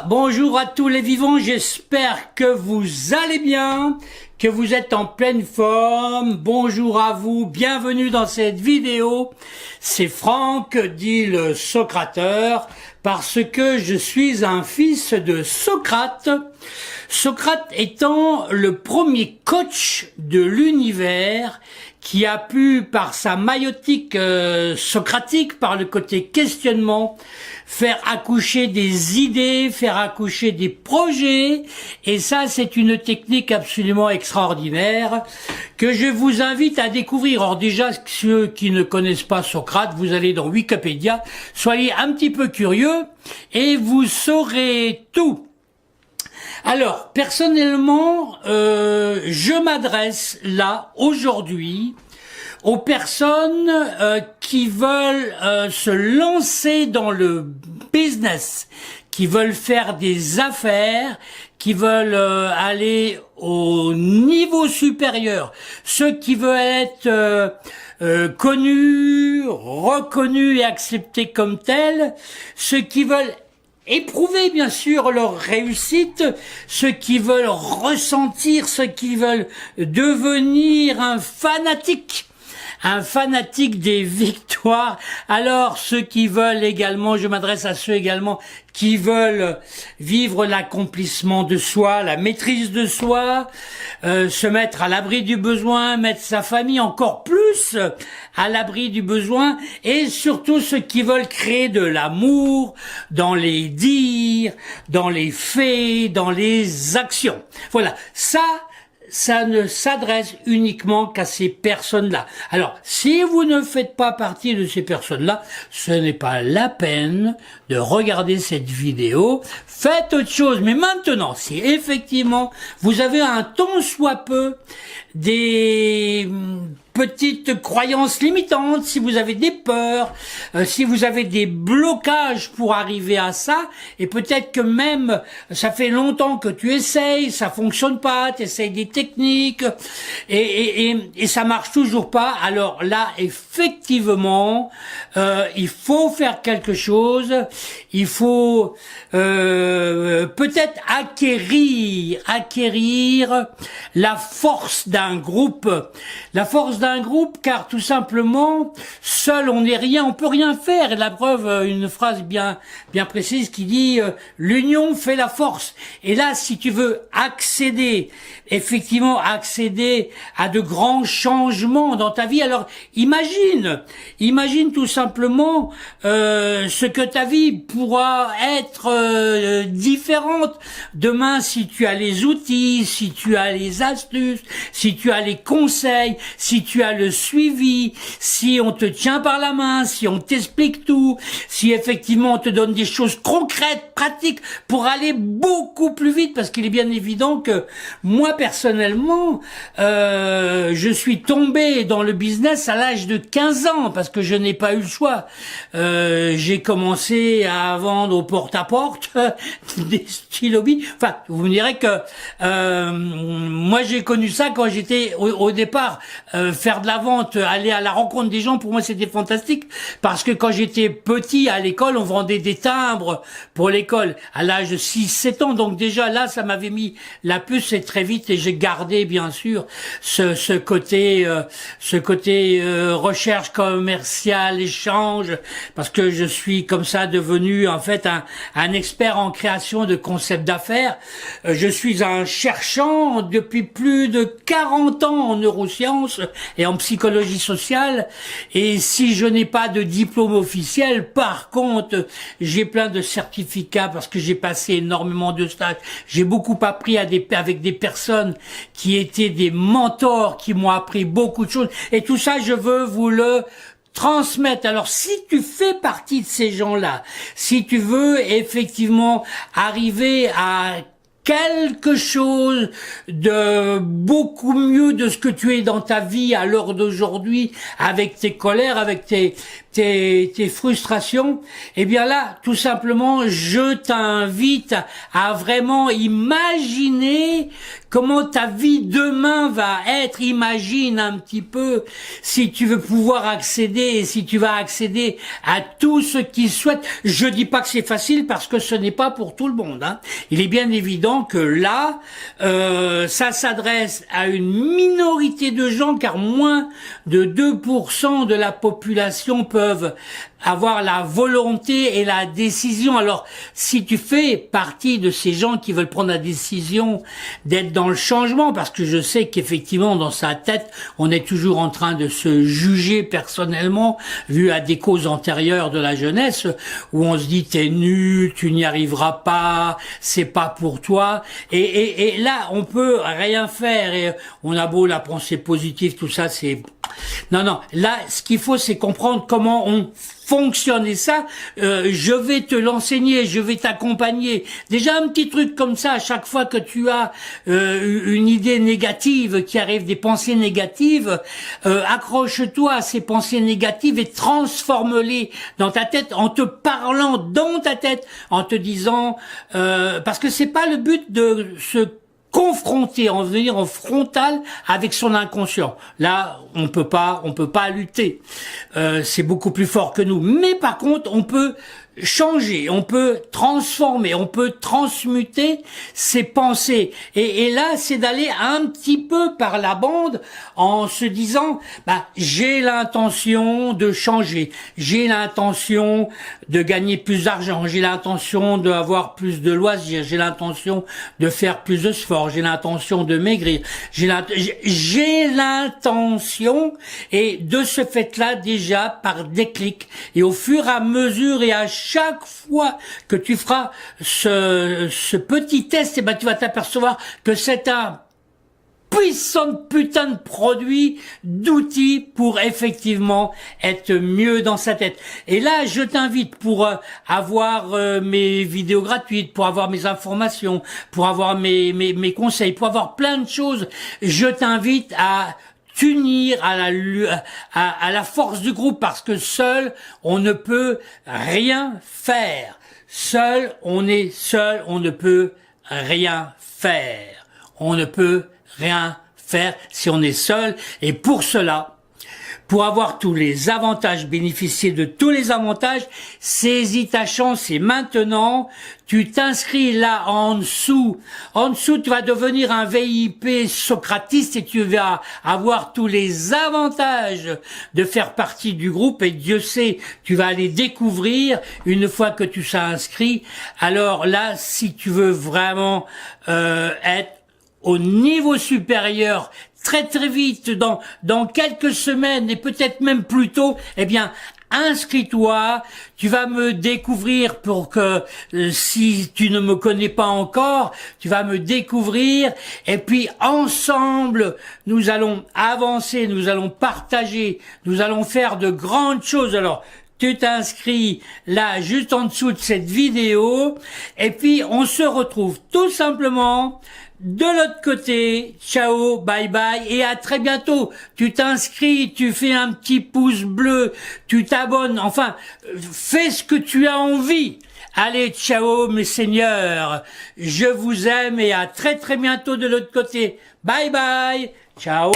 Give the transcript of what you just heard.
Bonjour à tous les vivants, j'espère que vous allez bien, que vous êtes en pleine forme. Bonjour à vous, bienvenue dans cette vidéo. C'est Franck, dit le Socrateur, parce que je suis un fils de Socrate. Socrate étant le premier coach de l'univers qui a pu, par sa maïotique socratique, par le côté questionnement, faire accoucher des idées, faire accoucher des projets. Et ça, c'est une technique absolument extraordinaire que je vous invite à découvrir. Alors déjà, ceux qui ne connaissent pas Socrate, vous allez dans Wikipédia, soyez un petit peu curieux et vous saurez tout. Alors, personnellement, je m'adresse là, aujourd'hui, aux personnes qui veulent se lancer dans le business, qui veulent faire des affaires, qui veulent aller au niveau supérieur, ceux qui veulent être connus, reconnus et acceptés comme tels, ceux qui veulent éprouver bien sûr leur réussite, ceux qui veulent ressentir, ceux qui veulent devenir un fanatique des victoires. Alors ceux qui veulent également, je m'adresse à ceux également qui veulent vivre l'accomplissement de soi, la maîtrise de soi, se mettre à l'abri du besoin, mettre sa famille encore plus à l'abri du besoin, et surtout ceux qui veulent créer de l'amour dans les dires, dans les faits, dans les actions. Voilà, ça ne s'adresse uniquement qu'à ces personnes-là. Alors, si vous ne faites pas partie de ces personnes-là, ce n'est pas la peine de regarder cette vidéo. Faites autre chose. Mais maintenant, si effectivement vous avez un tant soit peu des petites croyances limitantes, si vous avez des peurs, si vous avez des blocages pour arriver à ça, et peut-être que même ça fait longtemps que tu essayes, ça fonctionne pas, tu essayes des techniques et ça marche toujours pas, alors là effectivement il faut faire quelque chose, il faut peut-être acquérir la force d'un groupe, car tout simplement, seul on n'est rien, on peut rien faire. Et la preuve, une phrase bien précise qui dit l'union fait la force. Et là, si tu veux accéder à de grands changements dans ta vie, alors imagine tout simplement ce que ta vie pourra être différente demain si tu as les outils, si tu as les astuces, si tu as les conseils, si tu as le suivi, si on te tient par la main, si on t'explique tout, si effectivement on te donne des choses concrètes, pratiques, pour aller beaucoup plus vite, parce qu'il est bien évident que moi personnellement, je suis tombé dans le business à l'âge de 15 ans, parce que je n'ai pas eu le choix. J'ai commencé à vendre au porte-à-porte des stylos. Enfin, vous me direz que moi j'ai connu ça quand j'étais au départ. Faire de la vente, aller à la rencontre des gens, pour moi c'était fantastique, parce que quand j'étais petit à l'école, on vendait des timbres pour l'école à l'âge de 6-7 ans, donc déjà là ça m'avait mis la puce et très vite, et j'ai gardé bien sûr ce côté recherche commerciale, échange, parce que je suis comme ça devenu en fait un expert en création de concepts d'affaires. Je suis un cherchant depuis plus de 40 ans en neurosciences et en psychologie sociale, et si je n'ai pas de diplôme officiel, par contre j'ai plein de certificats parce que j'ai passé énormément de stages, j'ai beaucoup appris avec des personnes qui étaient des mentors, qui m'ont appris beaucoup de choses, et tout ça je veux vous le transmettre. Alors si tu fais partie de ces gens-là, si tu veux effectivement arriver à quelque chose de beaucoup mieux de ce que tu es dans ta vie à l'heure d'aujourd'hui, avec tes colères, avec tes frustrations, eh bien là, tout simplement, je t'invite à vraiment imaginer comment ta vie demain va être. Imagine un petit peu si tu veux pouvoir accéder et si tu vas accéder à tout ce qu'ils souhaitent. Je dis pas que c'est facile parce que ce n'est pas pour tout le monde, hein. Il est bien évident que là, ça s'adresse à une minorité de gens, car moins de 2% de la population peuvent avoir la volonté et la décision. Alors, si tu fais partie de ces gens qui veulent prendre la décision d'être dans le changement, parce que je sais qu'effectivement, dans sa tête, on est toujours en train de se juger personnellement, vu à des causes antérieures de la jeunesse, où on se dit, t'es nul, tu n'y arriveras pas, c'est pas pour toi. Et là, on peut rien faire, et on a beau la pensée positive, tout ça, c'est... Non, là, ce qu'il faut, c'est comprendre comment on fonctionne. Et ça, je vais te l'enseigner, je vais t'accompagner. Déjà, un petit truc comme ça, à chaque fois que tu as une idée négative qui arrive, des pensées négatives, accroche-toi à ces pensées négatives et transforme-les dans ta tête en te parlant dans ta tête, en te disant... parce que c'est pas le but de se confronter, en venir en frontal avec son inconscient. Là, on peut pas lutter. C'est beaucoup plus fort que nous. Mais par contre, on peut changer, on peut transformer, on peut transmuter ses pensées. Et là, c'est d'aller un petit peu par la bande en se disant, j'ai l'intention de changer, j'ai l'intention de gagner plus d'argent, j'ai l'intention d'avoir plus de loisirs, j'ai l'intention de faire plus de sport, j'ai l'intention de maigrir, j'ai l'intention, et de ce fait-là, déjà, par déclic, et au fur et à mesure et à chaque fois que tu feras ce petit test, tu vas t'apercevoir que c'est un puissant putain de produit, d'outils pour effectivement être mieux dans sa tête. Et là, je t'invite pour avoir mes vidéos gratuites, pour avoir mes informations, pour avoir mes conseils, pour avoir plein de choses, je t'invite à t'unir à la force du groupe, parce que seul, on ne peut rien faire. Seul, on ne peut rien faire. On ne peut rien faire si on est seul. Et pour cela, pour avoir tous les avantages, bénéficier de tous les avantages, saisis ta chance et maintenant, tu t'inscris là en dessous. En dessous, tu vas devenir un VIP socratiste et tu vas avoir tous les avantages de faire partie du groupe, et Dieu sait, tu vas aller découvrir une fois que tu seras inscrit. Alors là, si tu veux vraiment être au niveau supérieur très très vite, dans quelques semaines et peut-être même plus tôt, eh bien, inscris-toi, tu vas me découvrir pour que, si tu ne me connais pas encore, tu vas me découvrir, et puis ensemble, nous allons avancer, nous allons partager, nous allons faire de grandes choses. Alors, tu t'inscris là, juste en dessous de cette vidéo, et puis on se retrouve tout simplement de l'autre côté. Ciao, bye bye, et à très bientôt. Tu t'inscris, tu fais un petit pouce bleu, tu t'abonnes, enfin, fais ce que tu as envie. Allez, ciao mes seigneurs, je vous aime et à très très bientôt de l'autre côté. Bye bye, ciao.